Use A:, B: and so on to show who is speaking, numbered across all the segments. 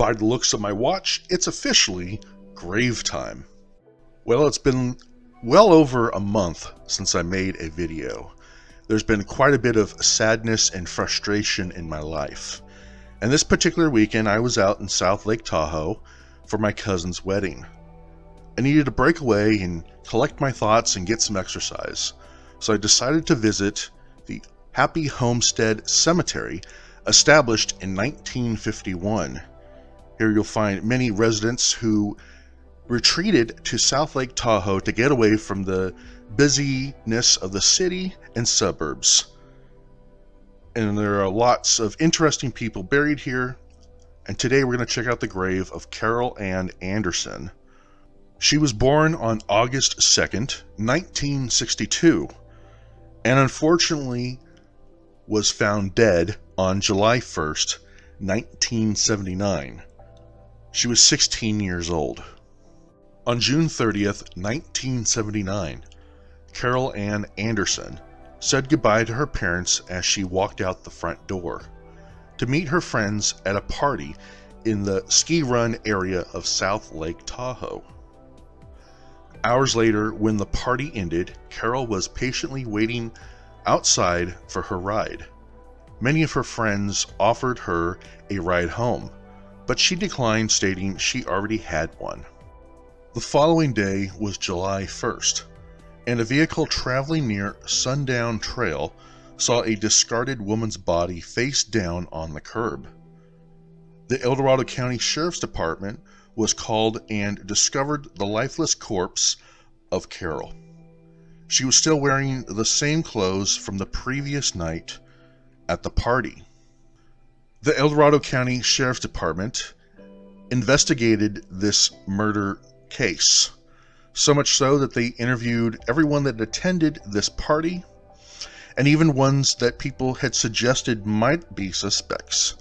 A: By the looks of my watch, it's officially grave time. Well, it's been well over a month since I made a video. There's been quite a bit of sadness and frustration in my life. And this particular weekend, I was out in South Lake Tahoe for my cousin's wedding. I needed to break away and collect my thoughts and get some exercise. So I decided to visit the Happy Homestead Cemetery, established in 1951. Here you'll find many residents who retreated to South Lake Tahoe to get away from the busyness of the city and suburbs. And there are lots of interesting people buried here. And today we're going to check out the grave of Carol Ann Andersen. She was born on August 2nd, 1962, and unfortunately was found dead on July 1st, 1979. She was 16 years old. On June 30th, 1979, Carol Ann Andersen said goodbye to her parents as she walked out the front door to meet her friends at a party in the ski run area of South Lake Tahoe. Hours later, when the party ended, Carol was patiently waiting outside for her ride. Many of her friends offered her a ride home, but she declined, stating she already had one. The following day was July 1st, and a vehicle traveling near Sundown Trail saw a discarded woman's body face down on the curb. The El Dorado County Sheriff's Department was called and discovered the lifeless corpse of Carol. She was still wearing the same clothes from the previous night at the party. The El Dorado County Sheriff's Department investigated this murder case, so much so that they interviewed everyone that attended this party, and even ones that people had suggested might be suspects.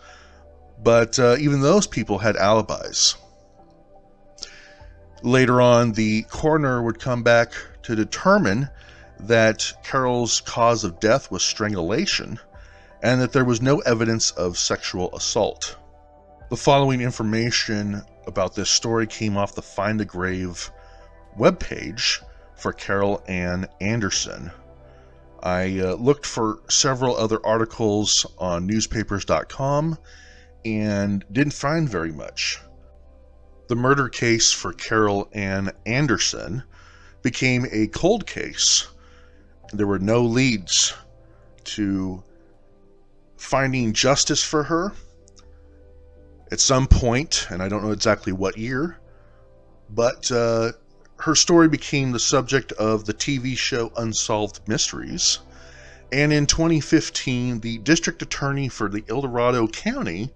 A: But even those people had alibis. Later on, the coroner would come back to determine that Carol's cause of death was strangulation and that there was no evidence of sexual assault. The following information about this story came off the Find the Grave webpage for Carol Ann Andersen. I looked for several other articles on newspapers.com and didn't find very much. The murder case for Carol Ann Andersen became a cold case. There were no leads to finding justice for her. At some point, and I don't know exactly what year, but her story became the subject of the TV show Unsolved Mysteries. And in 2015, the district attorney for the El Dorado County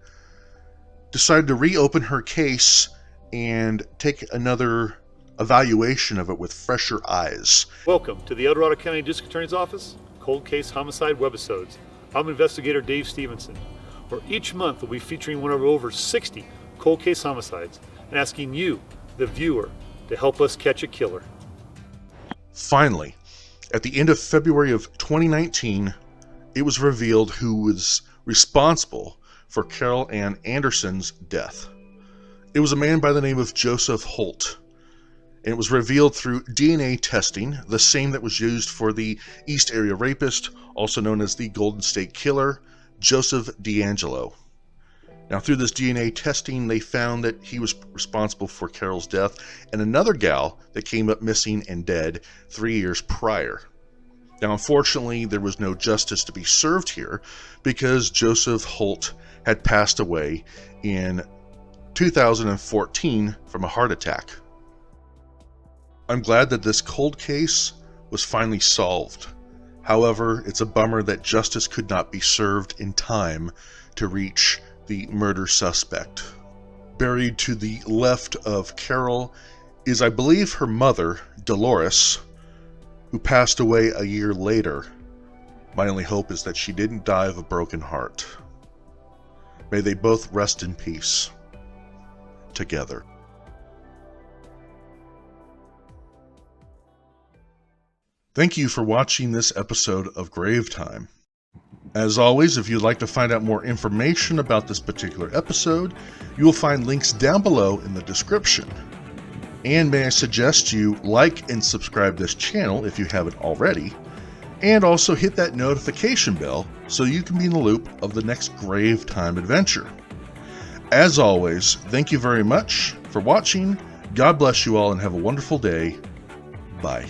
A: decided to reopen her case and take another evaluation of it with fresher eyes.
B: Welcome to the El Dorado County District Attorney's Office, Cold Case Homicide Webisodes. I'm investigator Dave Stevenson, where each month we'll be featuring one of over 60 cold case homicides and asking you, the viewer, to help us catch a killer.
A: Finally, at the end of February of 2019, it was revealed who was responsible for Carol Ann Andersen's death. It was a man by the name of Joseph Holt, and it was revealed through DNA testing, the same that was used for the East Area Rapist, also known as the Golden State Killer, Joseph DeAngelo. Now, through this DNA testing, they found that he was responsible for Carol's death and another gal that came up missing and dead 3 years prior. Now, unfortunately, there was no justice to be served here because Joseph Holt had passed away in 2014 from a heart attack. I'm glad that this cold case was finally solved. However, it's a bummer that justice could not be served in time to reach the murder suspect. Buried to the left of Carol is, I believe, her mother, Dolores, who passed away a year later. My only hope is that she didn't die of a broken heart. May they both rest in peace together. Thank you for watching this episode of Grave Time. As always, if you'd like to find out more information about this particular episode, you will find links down below in the description. And may I suggest you like and subscribe this channel if you haven't already, and also hit that notification bell so you can be in the loop of the next Grave Time adventure. As always, thank you very much for watching. God bless you all and have a wonderful day. Bye.